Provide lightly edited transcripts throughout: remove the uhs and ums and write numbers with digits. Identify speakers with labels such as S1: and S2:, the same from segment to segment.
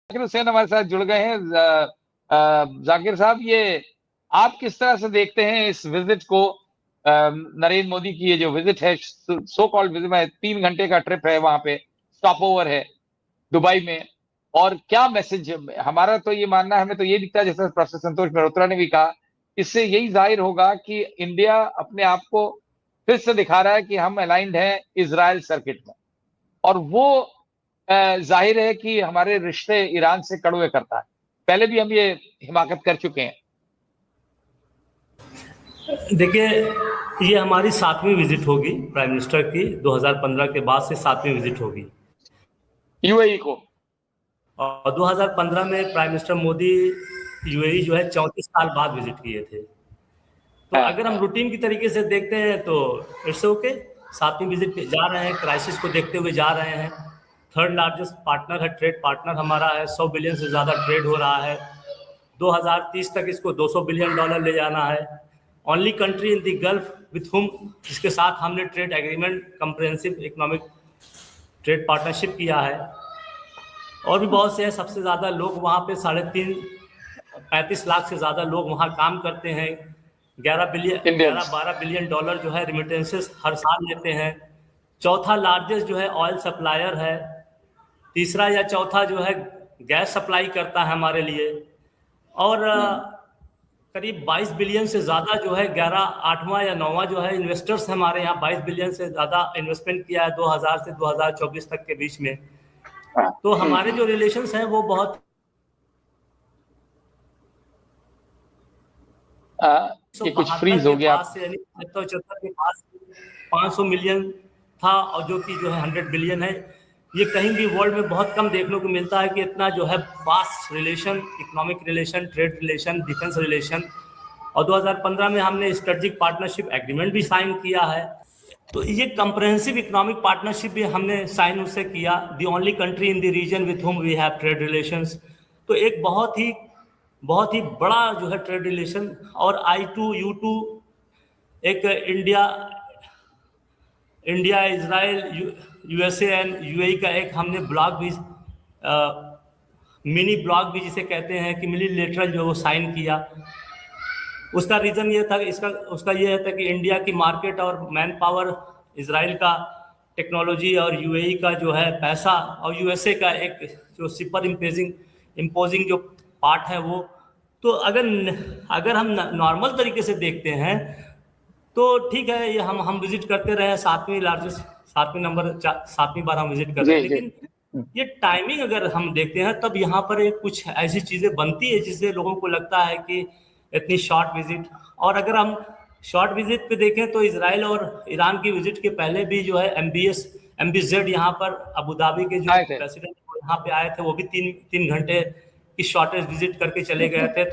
S1: जाकिर हुसैन हमारे साथ जुड़ गए हैं। जाकिर साहब, ये आप किस तरह से देखते हैं इस विजिट को? नरेंद्र मोदी की ये जो विजिट है, सो कॉल्ड विजिट में 3 घंटे का ट्रिप है, वहां पे स्टॉप ओवर है दुबई में, और क्या मैसेज? हमारा तो ये मानना है, हमें तो ये दिखता है, जैसे प्रोफेसर संतोष मल्होत्रा ने भी कहा, इससे यही जाहिर होगा कि इंडिया अपने आप को फिर से दिखा रहा है कि हम अलाइंड हैं इजराइल सर्किट में, और वो जाहिर है कि हमारे रिश्ते ईरान से कड़वे करता है। पहले भी हम ये हिमाकत कर चुके हैं।
S2: देखिए, ये हमारी 7वीं विजिट होगी प्राइम मिनिस्टर की। 2015 के बाद से 7वीं विजिट होगी
S1: यूएई को।
S2: और 2015 में प्राइम मिनिस्टर मोदी यूएई जो है 34 साल बाद विजिट किए थे। तो अगर हम रूटीन की तरीके से देखते हैं तो इट्स ओके, 7वीं विजिट पे जा रहे हैं, क्राइसिस को देखते हुए जा रहे हैं। 3rd लार्जेस्ट पार्टनर है, ट्रेड पार्टनर हमारा है, 100 बिलियन से ज़्यादा ट्रेड हो रहा है। 2030 तक इसको $200 बिलियन ले जाना है। Only country in the gulf with whom, जिसके साथ हमने trade agreement, comprehensive economic trade partnership किया है। और भी बहुत से हैं। सबसे ज़्यादा लोग वहाँ पे 35 लाख से ज़्यादा लोग वहाँ काम करते हैं। 11-12 बिलियन डॉलर जो है रिमिटेंसेस हर साल लेते हैं। चौथा लार्जेस्ट जो है ऑयल सप्लायर है। तीसरा या चौथा जो है गैस सप्लाई करता है हमारे लिए। और करीब 22 बिलियन से ज़्यादा जो है 8वां या 9वां जो है इन्वेस्टर्स हमारे यहाँ 22 बिलियन से ज़्यादा इन्वेस्टमेंट किया है 2000 से 2024 तक के बीच में। तो हमारे जो रिलेशंस हैं वो बहुत
S1: ये कुछ फ्रीज हो गया।
S2: 75 के पास 500 मिलियन था, और जो कि जो है 100 बिलियन है। ये कहीं भी वर्ल्ड में बहुत कम देखने को मिलता है कि इतना जो है fast relation, economic relation, trade relation, defence relation. और 2015 में हमने स्ट्रेटेजिक पार्टनरशिप एग्रीमेंट भी साइन किया है। तो ये कंप्रिहेंसिव इकोनॉमिक पार्टनरशिप भी हमने साइन उससे किया। The only country in the region with whom we have trade relations. तो एक बहुत ही बड़ा जो है ट्रेड रिलेशन। और I2U2 एक India Israel USA and UAE का एक हमने ब्लॉक भी, मिनी ब्लॉक भी जिसे कहते हैं, कि मिनीलेटरल जो वो साइन किया। उसका रीज़न ये था, उसका ये था कि इंडिया की मार्केट और मैन पावर, इजराइल का टेक्नोलॉजी और यूएई का जो है पैसा, और USA का एक जो सुपर इम्पोजिंग जो पार्ट है वो। तो अगर हम नॉर्मल तरीके से देखते हैं तो ठीक है, ये हम विजिट करते रहे। 7वीं बार हम विजिट कर रहे हैं। लेकिन ये टाइमिंग अगर हम देखते हैं तब यहाँ पर कुछ ऐसी चीज़ें बनती है जिससे लोगों को लगता है कि इतनी शॉर्ट विजिट। और अगर हम शॉर्ट विजिट पे देखें तो इजराइल और ईरान की विजिट के पहले भी जो है MBZ यहाँ पर अबू धाबी के जो प्रेसिडेंट यहाँ पे आए थे, वो भी 3 घंटे की शॉर्टेज विजिट करके चले गए थे।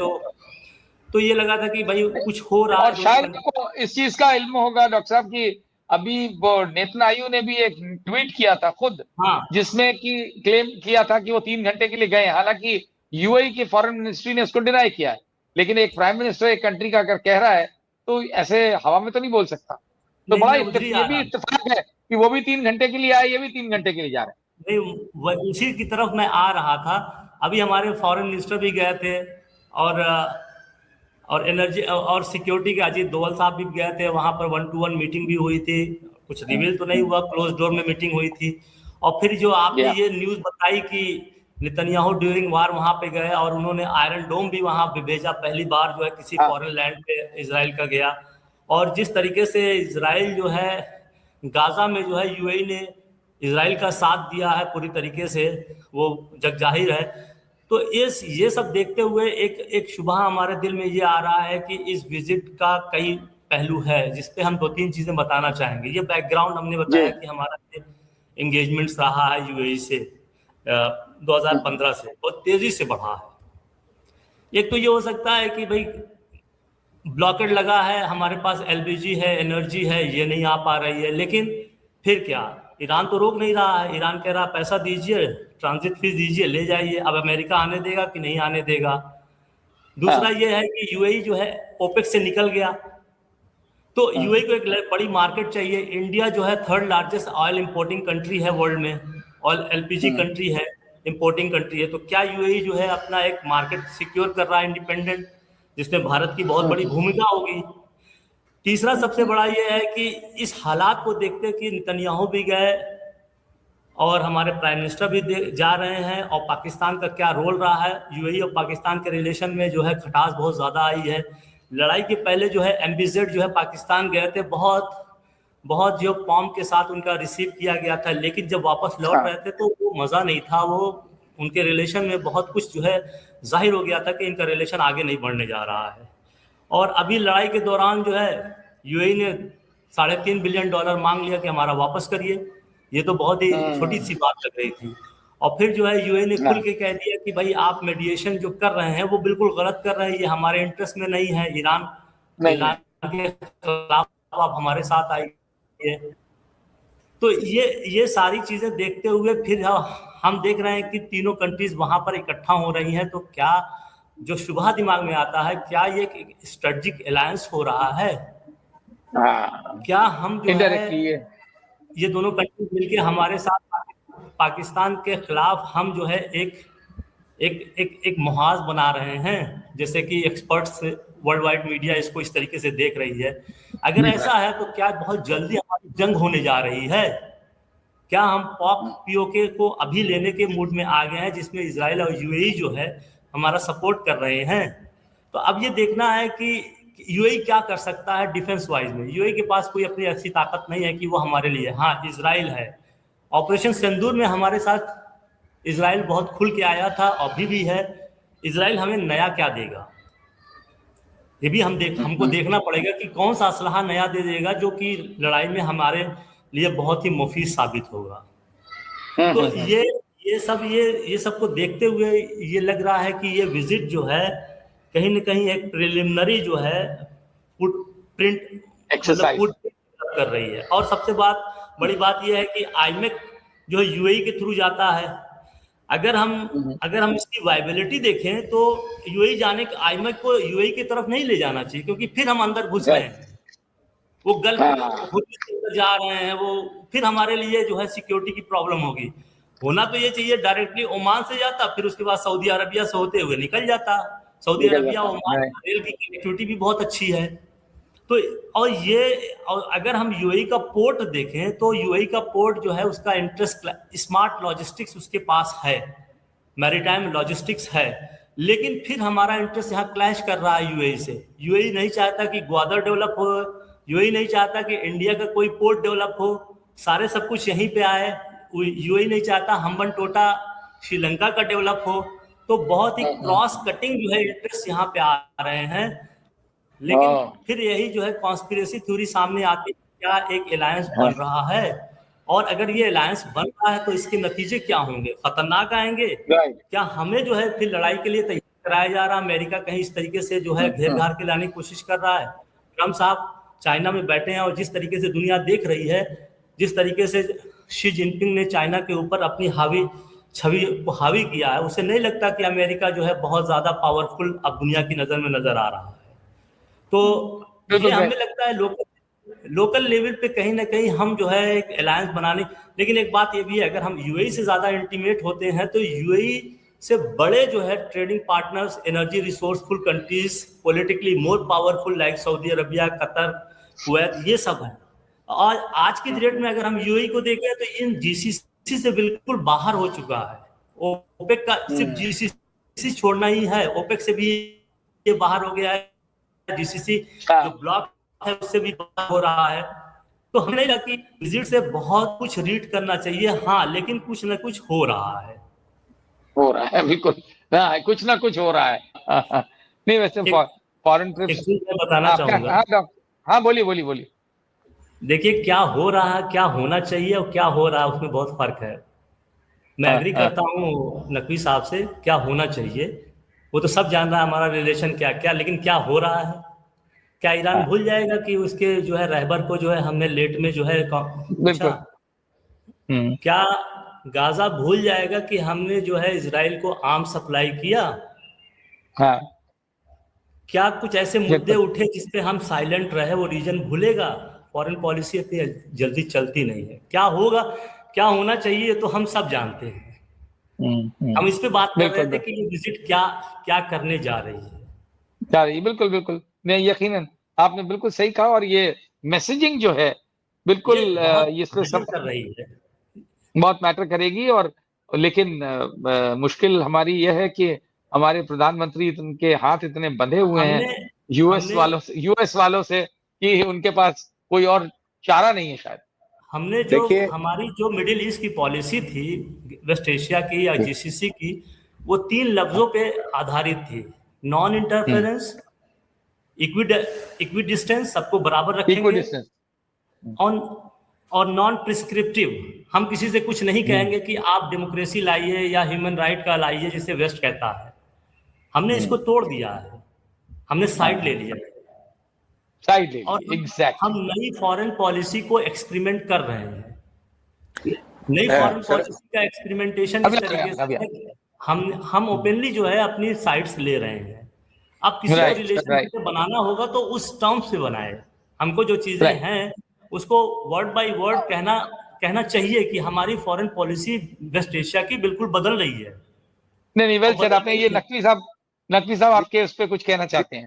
S2: तो ये लगा था कि भाई कुछ हो रहा है।
S1: और शायद आपको इस चीज का इल्म होगा डॉक्टर साहब कि अभी वो नेतन्याहू ने भी एक ट्वीट किया था खुद, जिसमें कि क्लेम किया था कि वो 3 घंटे के लिए गए। हालांकि यूएई की फॉरेन मिनिस्ट्री ने उसको डिनाई किया है, लेकिन एक प्राइम मिनिस्टर एक कंट्री का अगर कह रहा है तो ऐसे हवा में तो नहीं बोल सकता। तो बड़ा ये भी इत्तेफाक है कि वो भी 3 घंटे के लिए आए, ये भी 3 घंटे के लिए जा रहे हैं।
S2: नहीं, उसी की तरफ मैं आ रहा था। अभी हमारे फॉरेन मिनिस्टर भी गए थे, और एनर्जी और सिक्योरिटी के अजीत डोवल साहब भी गए थे। वहाँ पर 1-to-1 मीटिंग भी हुई थी। कुछ रिवील तो नहीं हुआ, क्लोज डोर में मीटिंग हुई थी। और फिर जो आपने ये न्यूज़ बताई कि नेतन्याहू ड्यूरिंग वार वहाँ पे गए और उन्होंने आयरन डोम भी वहाँ पे भेजा, पहली बार जो है किसी फॉरेन लैंड पे इजराइल का गया। और जिस तरीके से इजराइल जो है गाजा में जो है यूएई ने इजराइल का साथ दिया है पूरी तरीके से, वो जग जाहिर है। तो ये सब देखते हुए एक शुबह हमारे दिल में ये आ रहा है कि इस विजिट का कई पहलू है, जिसपे हम 2-3 चीजें बताना चाहेंगे। ये बैकग्राउंड हमने बताया कि हमारा एंगेजमेंट्स रहा है यूएई से 2015 से, बहुत तेजी से बढ़ा है। एक तो ये हो सकता है कि भाई ब्लॉकेड लगा है, हमारे पास LPG है, एनर्जी है, ये नहीं आ पा रही है। लेकिन फिर क्या, ईरान तो रोक नहीं रहा है। ईरान कह रहा पैसा दीजिए, ट्रांजिट फीस दीजिए, ले जाइए। अब अमेरिका आने देगा कि नहीं आने देगा। दूसरा ये है कि यूएई जो है ओपेक से निकल गया, तो यूएई को एक बड़ी मार्केट चाहिए। इंडिया जो है 3rd largest oil importing country है वर्ल्ड में, ऑयल LPG कंट्री है। इंपोर्टिंग कंट्री है, तो क्या यूएई जो है अपना एक मार्केट सिक्योर कर रहा है इंडिपेंडेंट, जिसमें भारत की बहुत बड़ी भूमिका होगी। तीसरा सबसे बड़ा ये है कि इस हालात को देखते कि नेतन्याहू भी गए और हमारे प्राइम मिनिस्टर भी जा रहे हैं, और पाकिस्तान का क्या रोल रहा है, यूएई और पाकिस्तान के रिलेशन में जो है खटास बहुत ज़्यादा आई है। लड़ाई के पहले जो है एमबीजेड जो है पाकिस्तान गए थे, बहुत जो पॉम के साथ उनका रिसीव किया गया था, लेकिन जब वापस लौट रहे थे तो वो मज़ा नहीं था। वो उनके रिलेशन में बहुत कुछ जो है जाहिर हो गया था कि इनका रिलेशन आगे नहीं बढ़ने जा रहा है। और अभी लड़ाई के दौरान जो है यूएई ने $3.5 बिलियन मांग लिया कि हमारा वापस करिए। ये तो बहुत ही छोटी सी बात लग रही थी। और फिर जो है यूएई ने खुल के कह दिया कि भाई आप मेडिएशन जो कर रहे हैं वो बिल्कुल गलत कर रहे हैं, ये हमारे इंटरेस्ट में नहीं है। ईरान के खिलाफ आप हमारे साथ आइए। तो ये सारी चीजें देखते हुए फिर हम देख रहे हैं कि तीनों कंट्रीज वहां पर इकट्ठा हो रही हैं। तो क्या जो शुबहा दिमाग में आता है, क्या ये स्ट्रेटेजिक अलायंस हो रहा है? क्या हम जो है ये दोनों कंट्रीज मिलके हमारे साथ पाकिस्तान के खिलाफ हम जो है एक मुहाज बना रहे हैं, जैसे कि एक्सपर्ट्स वर्ल्ड वाइड मीडिया इसको इस तरीके से देख रही है। अगर ऐसा है तो क्या बहुत जल्दी हमारी जंग होने जा रही है? क्या हम पीओके को अभी लेने के मूड में आ गए हैं, जिसमें इजराइल और यूएई जो है हमारा सपोर्ट कर रहे हैं? तो अब ये देखना है कि यूएई क्या कर सकता है डिफेंस वाइज में। यूएई के पास कोई अपनी ऐसी ताकत नहीं है कि वो हमारे लिए, हाँ इजराइल है। ऑपरेशन सिंदूर में हमारे साथ इजराइल बहुत खुल के आया था, अभी भी है। इजराइल हमें नया क्या देगा, ये भी हमको देखना पड़ेगा कि कौन सा असलहा नया दे देगा जो कि लड़ाई में हमारे लिए बहुत ही मुफीद साबित होगा। तो ये सब को देखते हुए ये लग रहा है कि ये विजिट जो है कहीं न कहीं एक प्रिलिमिनरी जो है फुटप्रिंट एक्सरसाइज कर रही है। और सबसे बड़ी बात यह है कि आईमेक जो यूएई के थ्रू जाता है। अगर हम इसकी वायबिलिटी देखें तो यूएई जाने के आईमेक को यूएई की तरफ नहीं ले जाना चाहिए, क्योंकि फिर हम अंदर घुस रहे हैं, वो गल्फ जा रहे हैं, वो फिर हमारे लिए जो है सिक्योरिटी की प्रॉब्लम होगी। होना तो ये चाहिए डायरेक्टली ओमान से जाता, फिर उसके बाद सऊदी अरबिया से होते हुए निकल जाता। सऊदी अरबिया ओमान रेल की कनेक्टिविटी भी बहुत अच्छी है। तो और अगर हम यूएई का पोर्ट देखें तो यूएई का पोर्ट जो है उसका इंटरेस्ट स्मार्ट लॉजिस्टिक्स उसके पास है, मैरीटाइम लॉजिस्टिक्स है, लेकिन फिर हमारा इंटरेस्ट यहाँ क्लैश कर रहा है यूएई से। यूएई नहीं चाहता कि ग्वादर डेवलप हो, यूएई नहीं चाहता कि इंडिया का कोई पोर्ट डेवलप हो, सारे सब कुछ यहीं पे आए। यूएई नहीं चाहता हम्बनटोटा श्रीलंका का डेवलप हो। तो बहुत ही क्रॉस कटिंग जो है इंटरेस्ट यहाँ पे आ रहे हैं। लेकिन फिर यही जो है कॉन्स्पिरेसी थ्योरी सामने आती है, क्या एक अलायंस बन रहा है, और अगर ये अलायंस बन रहा है तो इसके नतीजे क्या होंगे, खतरनाक आएंगे। क्या हमें जो है फिर लड़ाई के लिए तैयार कराया जा रहा है? अमेरिका कहीं इस तरीके से जो है घेर घार के लाने की कोशिश कर रहा है। ट्रम्प साहब चाइना में बैठे हैं और जिस तरीके से दुनिया देख रही है, जिस तरीके से शी जिनपिंग ने चाइना के ऊपर अपनी छवि को हावी किया है, उसे नहीं लगता कि अमेरिका जो है बहुत ज्यादा पावरफुल अब दुनिया की नजर में नजर आ रहा है। तो ये हमें लगता है लोकल लेवल पे कहीं ना कहीं हम जो है एक अलायंस बनाने। लेकिन एक बात ये भी है, अगर हम यूएई से ज्यादा इंटीमेट होते हैं तो यूएई से बड़े जो है trading partners, energy resourceful countries, politically more powerful like Saudi Arabia, Qatar, Kuwait, ये सब है। और आज की डेट में अगर हम यूएई को देखें तो इन जीसीसी से बिल्कुल बाहर हो चुका है। ओपेक का सिर्फ जीसीसी छोड़ना ही है, ओपेक से भी ये बाहर हो गया है, जीसीसी जो ब्लॉक है उससे भी बाहर हो रहा है। तो हमें नहीं लगता कि विजिट से बहुत कुछ रीड करना चाहिए, हाँ, लेकिन कुछ ना कुछ हो रहा है
S1: बिल्कुल, हाँ, कुछ ना कुछ हो रहा है। नहीं वैसे फॉरेन ट्रिप्स
S2: बताना चाहूंगा।
S1: हाँ बोलिए।
S2: देखिए, क्या हो रहा है, क्या होना चाहिए और क्या हो रहा है, उसमें बहुत फर्क है। मैं एग्री करता हूँ नकवी साहब से, क्या होना चाहिए वो तो सब जान रहा है हमारा रिलेशन क्या, लेकिन क्या हो रहा है? क्या ईरान भूल जाएगा कि उसके जो है रहबर को जो है हमने लेट में जो है पूछा? क्या गाजा भूल जाएगा कि हमने जो है इजराइल को आर्म सप्लाई किया?
S1: हाँ।
S2: क्या कुछ ऐसे मुद्दे उठे जिसपे हम साइलेंट रहे, वो रीजन भूलेगा? फॉरेन पॉलिसी इतनी जल्दी चलती नहीं है। क्या होगा, क्या होना चाहिए तो हम सब जानते हैं, हम इस पे बात कर रहे थे
S1: बिल्कुल
S2: कि ये विजिट क्या क्या करने जा रही है।
S1: बिल्कुल बिल्कुल, नहीं यकीनन आपने बिल्कुल सही कहा, और ये मैसेजिंग जो है
S2: ये
S1: बिल्कुल
S2: बहुत
S1: ये इसमें
S2: मैटर
S1: सब
S2: कर रही है।
S1: बहुत मैटर करेगी। और लेकिन मुश्किल हमारी यह है कि हमारे प्रधानमंत्री उनके हाथ इतने बंधे हुए हैं
S2: हमने हमने
S1: यूएस वालों से कि उनके पास कोई और चारा नहीं है शायद।
S2: हमने जो
S3: देखिए
S2: हमारी जो मिडिल ईस्ट की पॉलिसी थी, वेस्ट एशिया की या जीसीसी की, वो 3 लफ्जों पे आधारित थी। नॉन इंटरफेरेंस, इक्वी डिस्टेंस, सबको बराबर
S1: इक्वल
S2: रखेंगे,
S1: डिस्टेंस।
S2: ऑन और नॉन प्रिस्क्रिप्टिव। हम किसी से कुछ नहीं कहेंगे कि आप डेमोक्रेसी लाइए या ह्यूमन राइट का लाइए, जिसे वेस्ट कहता है। हमने इसको तोड़ दिया है, हमने साइड ले लिया है।
S1: साइड ले
S2: और
S1: लीजिए,
S2: हम
S1: एग्जैक्टली।
S2: नई फॉरेन पॉलिसी को एक्सपेरिमेंट कर रहे हैं। नई फॉरेन
S3: सर
S2: पॉलिसी का एक्सपेरिमेंटेशन इस तरीके से है कि हम ओपनली जो है अपनी साइड्स ले रहे हैं। अब किसी को
S1: राइट राइट
S2: रिलेशनशिप बनाना होगा तो उस टर्म से बनाए। हमको जो चीजें
S1: राइट।
S2: हैं उसको वर्ड बाय वर्ड कहना चाहिए कि हमारी फॉरेन पॉलिसी वेस्ट एशिया की बिल्कुल बदल रही है।
S1: नहीं नहीं,
S2: और
S1: वेल सर,
S2: बदल
S1: आपने ये
S2: रही है।
S1: नकवी साहब आपके उस पर कुछ कहना चाहते हैं?